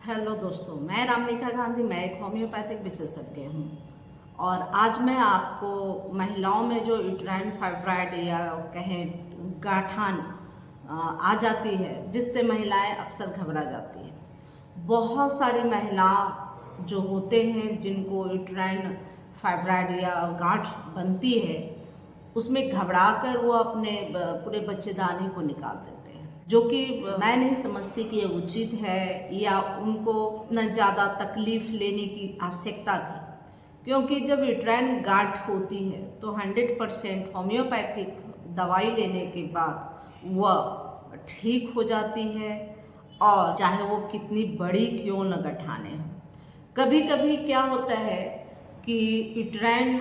Hello दोस्तों, मैं रामनिका गांधी। मैं एक होम्योपैथिक विशेषज्ञ हूँ और आज मैं आपको महिलाओं में जो यूट्राइन फाइब्रॉइड या कहें गांठान आ जाती है, जिससे महिलाएं अक्सर घबरा जाती हैं। बहुत सारी महिला जो होते हैं जिनको यूट्राइन फाइब्रॉइड या गांठ बनती है, उसमें घबरा कर वो अपने पूरे बच्चेदानी को निकाल देते हैं, जो कि मैं नहीं समझती कि ये उचित है या उनको इतना ज़्यादा तकलीफ लेने की आवश्यकता थी। क्योंकि जब यूट्राइन गांठ होती है तो 100% होम्योपैथिक दवाई लेने के बाद वह ठीक हो जाती है, और चाहे वो कितनी बड़ी क्यों न गठाने हो। कभी कभी क्या होता है कि यूट्राइन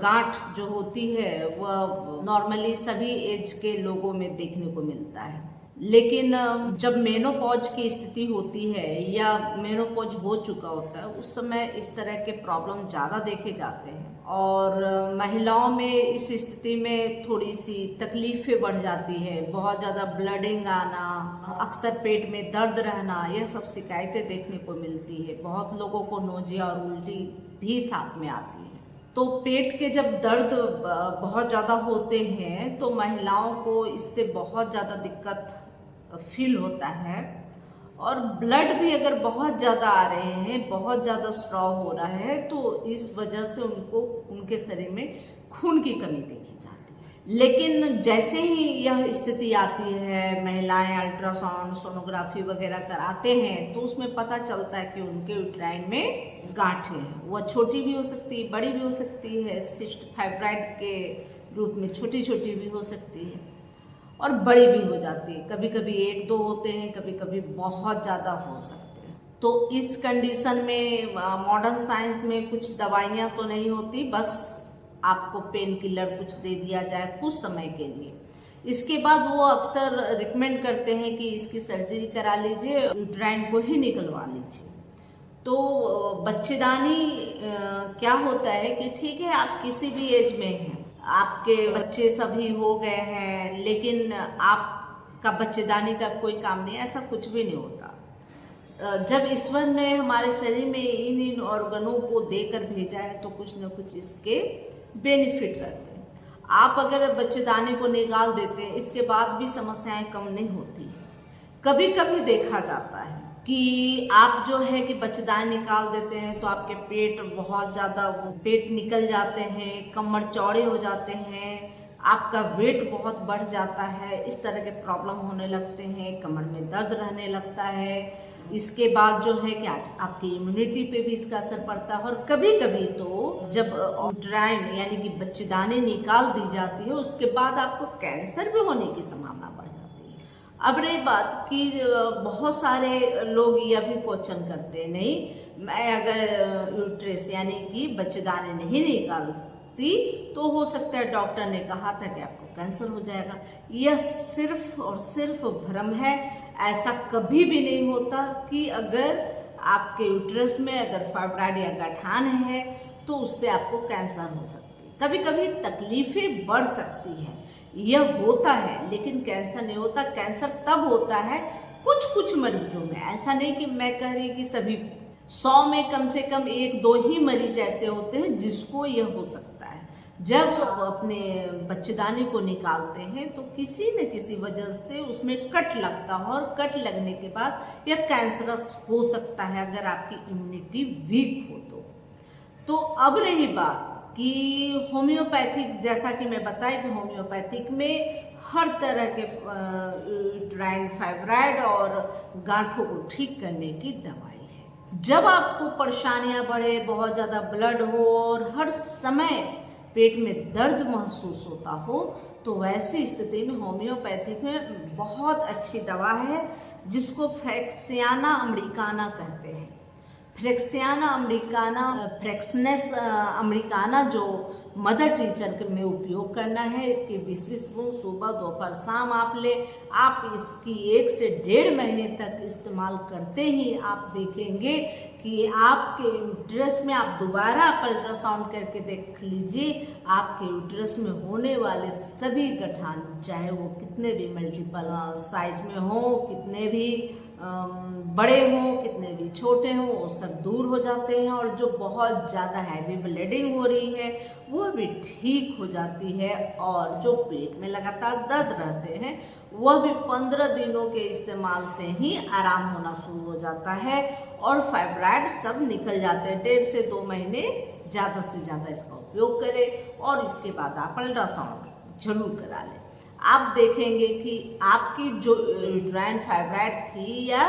गांठ जो होती है वह नॉर्मली सभी एज के लोगों में देखने को मिलता है, लेकिन जब मेनोपॉज की स्थिति होती है या मेनोपॉज हो चुका होता है, उस समय इस तरह के प्रॉब्लम ज़्यादा देखे जाते हैं और महिलाओं में इस स्थिति में थोड़ी सी तकलीफें बढ़ जाती है। बहुत ज़्यादा ब्लडिंग आना, अक्सर पेट में दर्द रहना, यह सब शिकायतें देखने को मिलती है। बहुत लोगों को नोजिया और उल्टी भी साथ में आती है। तो पेट के जब दर्द बहुत ज़्यादा होते हैं तो महिलाओं को इससे बहुत ज़्यादा दिक्कत फील होता है, और ब्लड भी अगर बहुत ज़्यादा आ रहे हैं, बहुत ज़्यादा स्ट्रॉ हो रहा है, तो इस वजह से उनको उनके शरीर में खून की कमी देखी जाती है। लेकिन जैसे ही यह स्थिति आती है, महिलाएं अल्ट्रासाउंड सोनोग्राफी वगैरह कराते हैं तो उसमें पता चलता है कि उनके यूट्राइन में गांठें हैं। वह छोटी भी हो सकती है, बड़ी भी हो सकती है, सिस्ट फाइब्रॉइड के रूप में छोटी छोटी भी हो सकती है और बड़ी भी हो जाती है। कभी कभी एक दो होते हैं, कभी कभी बहुत ज़्यादा हो सकते हैं। तो इस कंडीशन में मॉडर्न साइंस में कुछ दवाइयाँ तो नहीं होती, बस आपको पेन किलर कुछ दे दिया जाए कुछ समय के लिए। इसके बाद वो अक्सर रिकमेंड करते हैं कि इसकी सर्जरी करा लीजिए, यूट्राइन को ही निकलवा लीजिए। तो बच्चेदानी क्या होता है कि ठीक है, आप किसी भी एज में हैं, आपके बच्चे सभी हो गए हैं, लेकिन आपका बच्चेदानी का कोई काम नहीं, ऐसा कुछ भी नहीं होता। जब ईश्वर ने हमारे शरीर में इन ऑर्गनों को देकर भेजा है तो कुछ न कुछ इसके बेनिफिट रहते हैं। आप अगर बच्चेदानी को निकाल देते हैं, इसके बाद भी समस्याएं कम नहीं होती। कभी कभी देखा जाता है कि आप जो है कि बच्चेदानी निकाल देते हैं तो आपके पेट बहुत ज़्यादा पेट निकल जाते हैं, कमर चौड़े हो जाते हैं, आपका वेट बहुत बढ़ जाता है, इस तरह के प्रॉब्लम होने लगते हैं, कमर में दर्द रहने लगता है। इसके बाद जो है कि आपकी इम्यूनिटी पे भी इसका असर पड़ता है। और कभी कभी तो जब यूट्राइन यानी कि बच्चेदानी निकाल दी जाती है, उसके बाद आपको कैंसर भी होने की संभावना बढ़ जाती है। अब रही बात कि बहुत सारे लोग यह भी क्वेश्चन करते हैं, नहीं मैं अगर यूट्रस यानी कि बच्चेदानी नहीं निकालती तो हो सकता है डॉक्टर ने कहा था कि आपको कैंसर हो जाएगा। यह सिर्फ और सिर्फ भ्रम है। ऐसा कभी भी नहीं होता कि अगर आपके यूट्रस में अगर फाइब्रॉइड या गठान है तो उससे आपको कैंसर हो सकती है। कभी कभी तकलीफें बढ़ सकती है, यह होता है, लेकिन कैंसर नहीं होता। कैंसर तब होता है कुछ कुछ मरीजों में, ऐसा नहीं कि मैं कह रही कि सभी 100 में कम से कम 1-2 ही मरीज ऐसे होते हैं जिसको यह हो सकता है। जब अपने बच्चेदानी को निकालते हैं तो किसी न किसी वजह से उसमें कट लगता है, और कट लगने के बाद यह कैंसरस हो सकता है अगर आपकी इम्यूनिटी वीक हो तो अब रही बात कि होम्योपैथिक, जैसा कि मैं बताई कि होम्योपैथिक में हर तरह के यूट्राइन फाइब्रॉइड और गांठों को ठीक करने की दवाई है। जब आपको परेशानियां बढ़े, बहुत ज़्यादा ब्लड हो और हर समय पेट में दर्द महसूस होता हो, तो वैसी स्थिति में होम्योपैथिक में बहुत अच्छी दवा है जिसको फ्रेक्सियाना अमेरिकाना कहते हैं। फ्रेक्सियाना अमेरिकाना, फ्रेक्सनेस अमेरिकाना जो मदर टीचर में उपयोग करना है, इसके 20-20 बूंद सुबह दोपहर शाम आप ले। आप इसकी 1 से 1.5 महीने तक इस्तेमाल करते ही आप देखेंगे कि आपके यूट्रस में, आप दोबारा अल्ट्रासाउंड करके देख लीजिए, आपके यूट्रस में होने वाले सभी गठान, चाहे वो कितने भी मल्टीपल साइज में हो, कितने भी बड़े हों कितने भी छोटे हों वो सब दूर हो जाते हैं, और जो बहुत ज़्यादा हैवी ब्लीडिंग हो रही है वो भी ठीक हो जाती है, और जो पेट में लगातार दर्द रहते हैं वह भी 15 दिनों के इस्तेमाल से ही आराम होना शुरू हो जाता है, और फाइब्राइड सब निकल जाते हैं। 1.5 से 2 महीने ज़्यादा से ज़्यादा इसका उपयोग करें, और इसके बाद आप अल्ट्रासाउंड जरूर करा लें। आप देखेंगे कि आपकी जो यूट्राइन फाइब्राइड थी या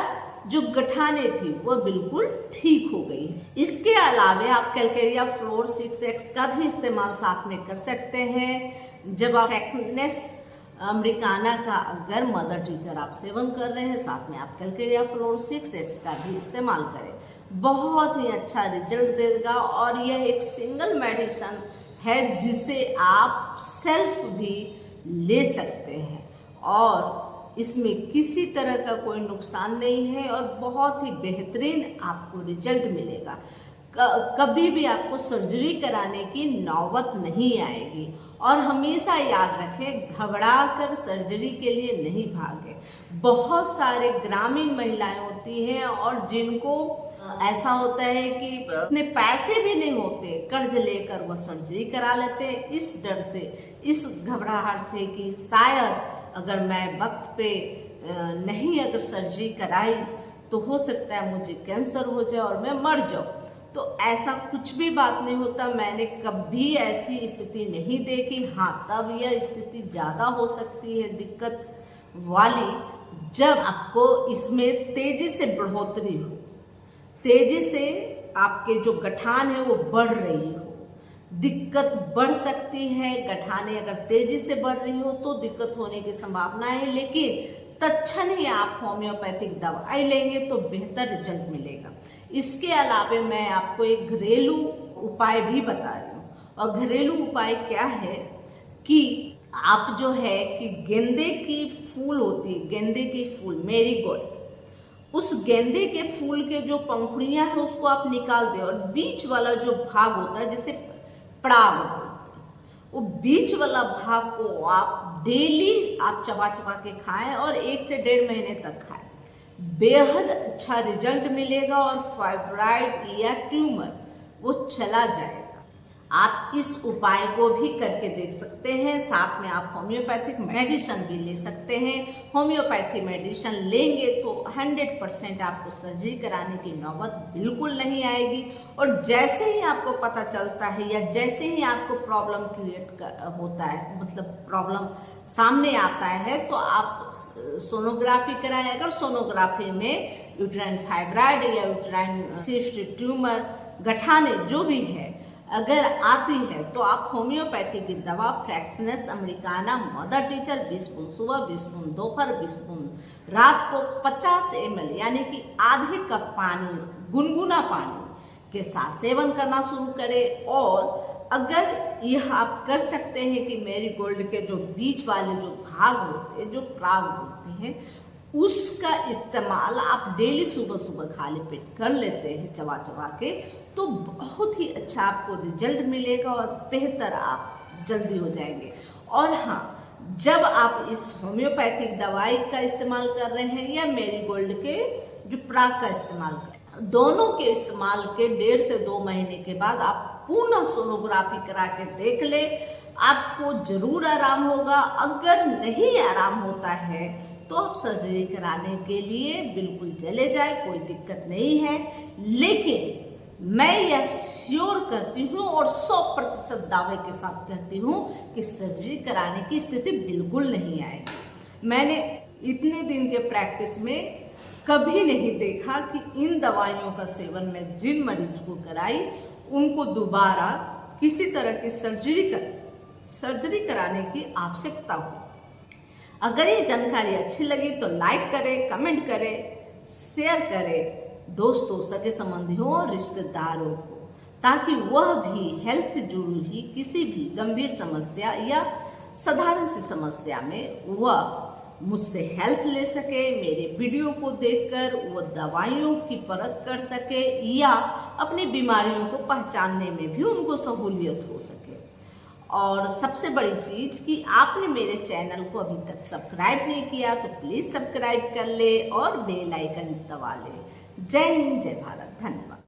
जो गठाने थी वह बिल्कुल ठीक हो गई। इसके अलावा आप कैलकेरिया फ्लोर 6X का भी इस्तेमाल साथ में कर सकते हैं। जब आप फ्रैक्नेस अमेरिकाना का अगर मदर टीचर आप सेवन कर रहे हैं, साथ में आप कैलकेरिया फ्लोर 6X का भी इस्तेमाल करें, बहुत ही अच्छा रिजल्ट देगा। और यह एक सिंगल मेडिसिन है जिसे आप सेल्फ भी ले सकते हैं, और इसमें किसी तरह का कोई नुकसान नहीं है, और बहुत ही बेहतरीन आपको रिजल्ट मिलेगा। कभी भी आपको सर्जरी कराने की नौबत नहीं आएगी। और हमेशा याद रखें, घबरा कर सर्जरी के लिए नहीं भागे। बहुत सारे ग्रामीण महिलाएं होती हैं और जिनको ऐसा होता है कि इतने पैसे भी नहीं होते, कर्ज लेकर वो सर्जरी करा लेते हैं इस डर से, इस घबराहट से कि शायद अगर मैं वक्त पे नहीं अगर सर्जरी कराई तो हो सकता है मुझे कैंसर हो जाए और मैं मर जाऊं। तो ऐसा कुछ भी बात नहीं होता। मैंने कभी ऐसी स्थिति नहीं देखी। हाँ, तब यह स्थिति ज़्यादा हो सकती है दिक्कत वाली जब आपको इसमें तेजी से बढ़ोतरी हो, तेजी से आपके जो गठान है वो बढ़ रही हो, दिक्कत बढ़ सकती है। गठाने अगर तेजी से बढ़ रही हो तो दिक्कत होने की संभावना है, लेकिन तत्क्षण ही आप होम्योपैथिक दवाई लेंगे तो बेहतर रिजल्ट मिलेगा। इसके अलावा मैं आपको एक घरेलू उपाय भी बता रही हूँ, और घरेलू उपाय क्या है कि आप जो है कि गेंदे की फूल होती है, गेंदे की फूल मेरीगोल्ड, उस गेंदे के फूल के जो पंखुड़ियां हैं उसको आप निकाल दें, और बीच वाला जो भाग होता है जिसे पराग बोलते हैं, वो बीच वाला भाग को आप डेली आप चबा चबा के खाएं और 1 से 1.5 महीने तक खाएं। बेहद अच्छा रिजल्ट मिलेगा और फाइब्राइड या ट्यूमर वो चला जाएगा। आप इस उपाय को भी करके देख सकते हैं। साथ में आप होम्योपैथिक मेडिसिन भी ले सकते हैं। होम्योपैथी मेडिसिन लेंगे तो 100% आपको सर्जरी कराने की नौबत बिल्कुल नहीं आएगी, और जैसे ही आपको पता चलता है या जैसे ही आपको प्रॉब्लम क्रिएट होता है, मतलब प्रॉब्लम सामने आता है, तो आप सोनोग्राफी कराएं। अगर सोनोग्राफी में यूट्राइन फाइब्राइड या यूट्राइन सिस्ट, ट्यूमर, गठाने जो भी है अगर आती है तो आप होम्योपैथी की दवा फ्रैक्नेस अमेरिकाना मदर टीचर 20 बूंद सुबह, 20 बूंद दोपहर, 20 बूंद रात को 50 ml यानी कि आधे कप पानी, गुनगुना पानी के साथ सेवन करना शुरू करें। और अगर यह आप कर सकते हैं कि मेरीगोल्ड के जो बीच वाले जो भाग होते हैं, जो पराग होते हैं, उसका इस्तेमाल आप डेली सुबह सुबह खाली पेट कर लेते हैं चबा चबा के, तो बहुत ही अच्छा आपको रिजल्ट मिलेगा और बेहतर आप जल्दी हो जाएंगे। और हाँ, जब आप इस होम्योपैथिक दवाई का इस्तेमाल कर रहे हैं या मेरीगोल्ड के जो पराग का इस्तेमाल कर रहे हैं, दोनों के इस्तेमाल के 1.5 से 2 महीने के बाद आप पूर्ण सोनोग्राफी करा के देख ले, आपको जरूर आराम होगा। अगर नहीं आराम होता है तो आप सर्जरी कराने के लिए बिल्कुल चले जाए, कोई दिक्कत नहीं है। लेकिन मैं यह श्योर करती हूँ और 100% दावे के साथ कहती हूँ कि सर्जरी कराने की स्थिति बिल्कुल नहीं आएगी। मैंने इतने दिन के प्रैक्टिस में कभी नहीं देखा कि इन दवाइयों का सेवन मैं जिन मरीज को कराई उनको दोबारा किसी तरह की सर्जरी कराने की आवश्यकता हो। अगर ये जानकारी अच्छी लगी तो लाइक करें, कमेंट करें, शेयर करें दोस्तों, सगे संबंधियों और रिश्तेदारों को, ताकि वह भी हेल्थ से जुड़ी हुई किसी भी गंभीर समस्या या साधारण सी समस्या में वह मुझसे हेल्प ले सके, मेरे वीडियो को देखकर वो दवाइयों की परख कर सके या अपनी बीमारियों को पहचानने में भी उनको सहूलियत हो सके। और सबसे बड़ी चीज़ कि आपने मेरे चैनल को अभी तक सब्सक्राइब नहीं किया तो प्लीज़ सब्सक्राइब कर ले और बेल आइकन दबा ले। जय हिंद, जय भारत, धन्यवाद।